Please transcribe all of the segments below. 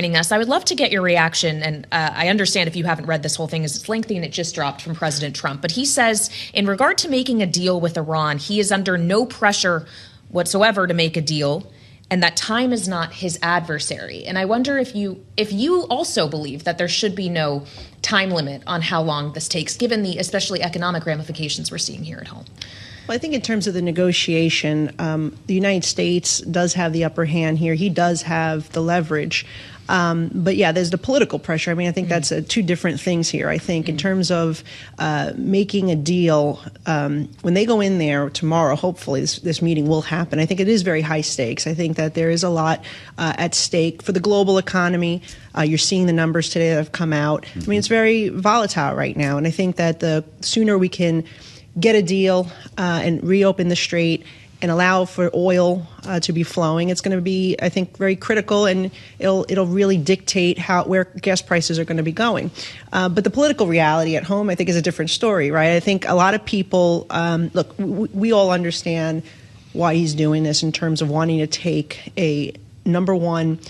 joining us. I would love to get your reaction, and I understand if you haven't read this whole thing, as it's lengthy and it just dropped from President Trump. But he says, in regard to making a deal with Iran, he is under no pressure whatsoever to make a deal, and that time is not his adversary. And I wonder if you also believe that there should be no time limit on how long this takes, given the especially economic ramifications we're seeing here at home. Well, I think in terms of the negotiation, the United States does have the upper hand here. He does have the leverage. But yeah, there's the political pressure. I mean, I think that's two different things here. I think in terms of making a deal, when they go in there tomorrow, hopefully this meeting will happen. I think it is very high stakes. I think that there is a lot at stake for the global economy. You're seeing the numbers today that have come out. I mean, it's very volatile right now. And I think that the sooner we can get a deal and reopen the strait and allow for oil to be flowing, it's going to be, I think, very critical, and it'll really dictate where gas prices are going to be going. But the political reality at home, I think, is a different story, right? I think a lot of people, look, we all understand why he's doing this in terms of wanting to take a number one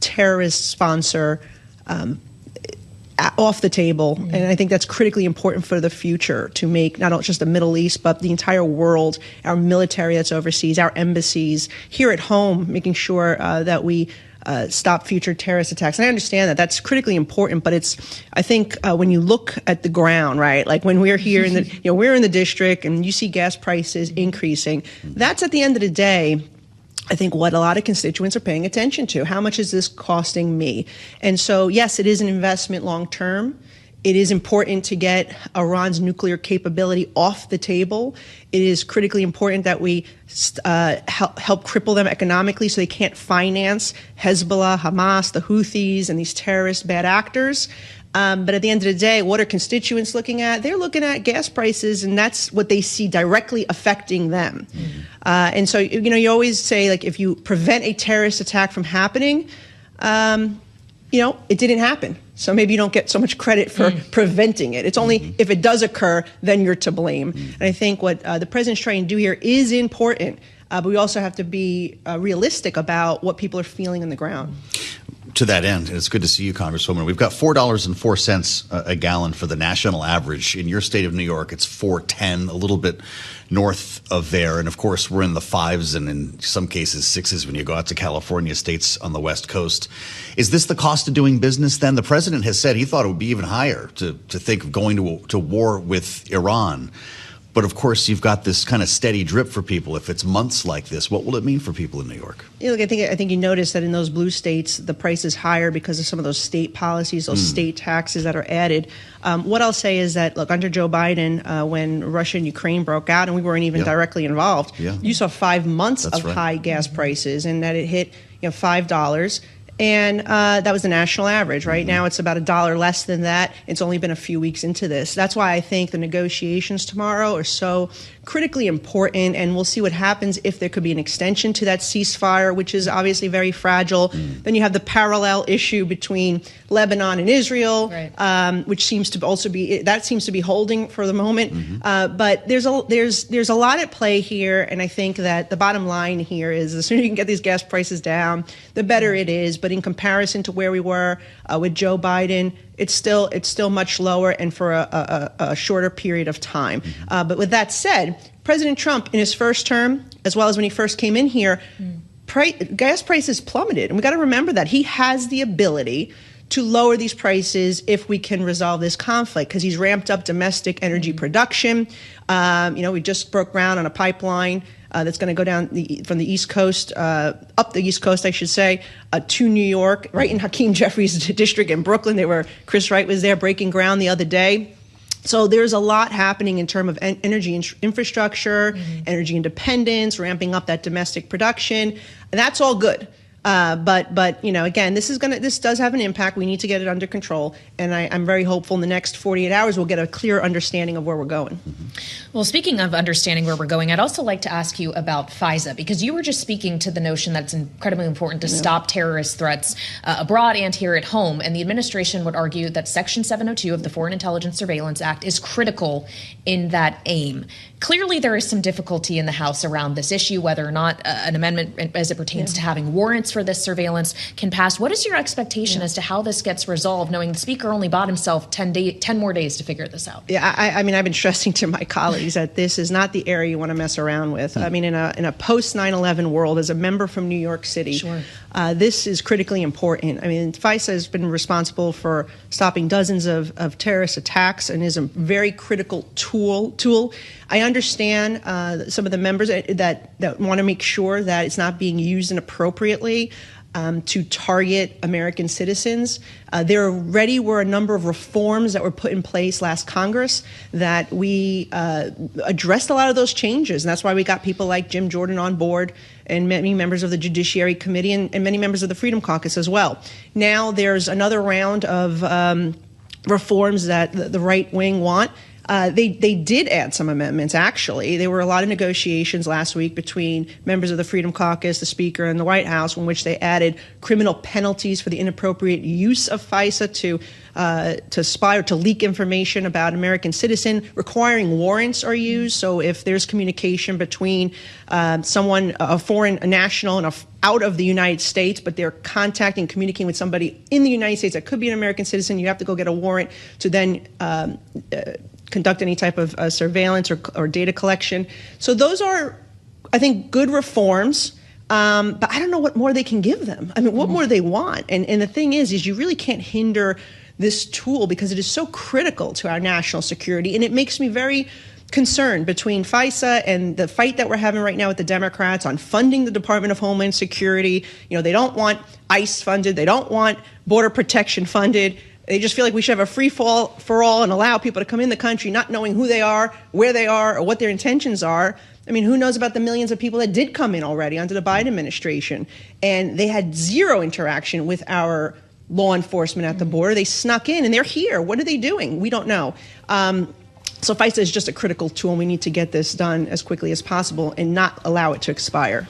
terrorist sponsor off the table. And I think that's critically important for the future, to make not just the Middle East, but the entire world, our military that's overseas, our embassies, here at home, making sure that we stop future terrorist attacks. And I understand that that's critically important, but I think when you look at the ground, right, like when we're here in the, we're in the district and you see gas prices increasing, that's at the end of the day, I think what a lot of constituents are paying attention to. How much is this costing me? And so, yes, it is an investment long term. It is important to get Iran's nuclear capability off the table. It is critically important that we help cripple them economically so they can't finance Hezbollah, Hamas, the Houthis, and these terrorist bad actors. But at the end of the day, what are constituents looking at? They're looking at gas prices, and that's what they see directly affecting them. And so, you always say, like, if you prevent a terrorist attack from happening, it didn't happen. So maybe you don't get so much credit for preventing it. It's only if it does occur, then you're to blame. And I think what the president's trying to do here is important, but we also have to be realistic about what people are feeling on the ground. To that end, and it's good to see you, Congresswoman, we've got $4.04 a gallon for the national average. In your state of New York, it's $4.10, a little bit north of there. And of course, we're in the fives and in some cases sixes when you go out to California, states on the West Coast. Is this the cost of doing business then? The president has said he thought it would be even higher to think of going to war with Iran. But of course, you've got this kind of steady drip for people. If it's months like this, what will it mean for people in New York? Look, I think you notice that in those blue states, the price is higher because of some of those state policies, those state taxes that are added. What I'll say is that, look, under Joe Biden, when Russia and Ukraine broke out, and we weren't even directly involved, you saw 5 months of high gas prices, and that it hit $5. And that was the national average. Right now, it's about $1 less than that. It's only been a few weeks into this. That's why I think the negotiations tomorrow are so critically important, and we'll see what happens if there could be an extension to that ceasefire, which is obviously very fragile. Then you have the parallel issue between Lebanon and Israel, which seems to also be holding for the moment. But there's a lot at play here, and I think that the bottom line here is the sooner you can get these gas prices down, the better it is. But in comparison to where we were with Joe Biden, it's still much lower, and for a shorter period of time. But with that said, President Trump, in his first term, as well as when he first came in here, gas prices plummeted. And we got to remember that he has the ability to lower these prices if we can resolve this conflict, because he's ramped up domestic energy production. We just broke ground on a pipeline that's going to go down from the East Coast, up the East Coast, I should say, to New York, right in Hakeem Jeffries' district in Brooklyn. Chris Wright was there breaking ground the other day. So there's a lot happening in terms of energy infrastructure, energy independence, ramping up that domestic production, and that's all good. But again, this does have an impact. We need to get it under control, and I'm very hopeful in the next 48 hours we'll get a clear understanding of where we're going. Well, speaking of understanding where we're going, I'd also like to ask you about FISA, because you were just speaking to the notion that it's incredibly important to stop terrorist threats abroad and here at home, and the administration would argue that Section 702 of the Foreign Intelligence Surveillance Act is critical in that aim. Clearly, there is some difficulty in the House around this issue, whether or not an amendment as it pertains to having warrants for this surveillance can pass. What is your expectation as to how this gets resolved, knowing the Speaker only bought himself 10 more days to figure this out? Yeah, I mean, I've been stressing to my colleagues that this is not the area you want to mess around with. I mean, in a post 9/11 world, as a member from New York City, this is critically important. I mean, FISA has been responsible for stopping dozens of terrorist attacks and is a very critical tool. I understand some of the members that want to make sure that it's not being used inappropriately to target American citizens. There already were a number of reforms that were put in place last Congress that we addressed a lot of those changes. And that's why we got people like Jim Jordan on board and many members of the Judiciary Committee and many members of the Freedom Caucus as well. Now there's another round of reforms that the right wing want. They did add some amendments, actually. There were a lot of negotiations last week between members of the Freedom Caucus, the Speaker, and the White House, in which they added criminal penalties for the inappropriate use of FISA to spy or to leak information about an American citizen. Requiring warrants are used, so if there's communication between a foreign national and out of the United States, but they're contacting, communicating with somebody in the United States that could be an American citizen, you have to go get a warrant to then conduct any type of surveillance or data collection. So those are, I think, good reforms, but I don't know what more they can give them. I mean, what more they want? And the thing is you really can't hinder this tool because it is so critical to our national security, and it makes me very concerned between FISA and the fight that we're having right now with the Democrats on funding the Department of Homeland Security. You know, they don't want ICE funded. They don't want border protection funded. They just feel like we should have a free for all and allow people to come in the country not knowing who they are, where they are, or what their intentions are. I mean, who knows about the millions of people that did come in already under the Biden administration? And they had zero interaction with our law enforcement at the border. They snuck in and they're here. What are they doing? We don't know. So FISA is just a critical tool, and we need to get this done as quickly as possible and not allow it to expire.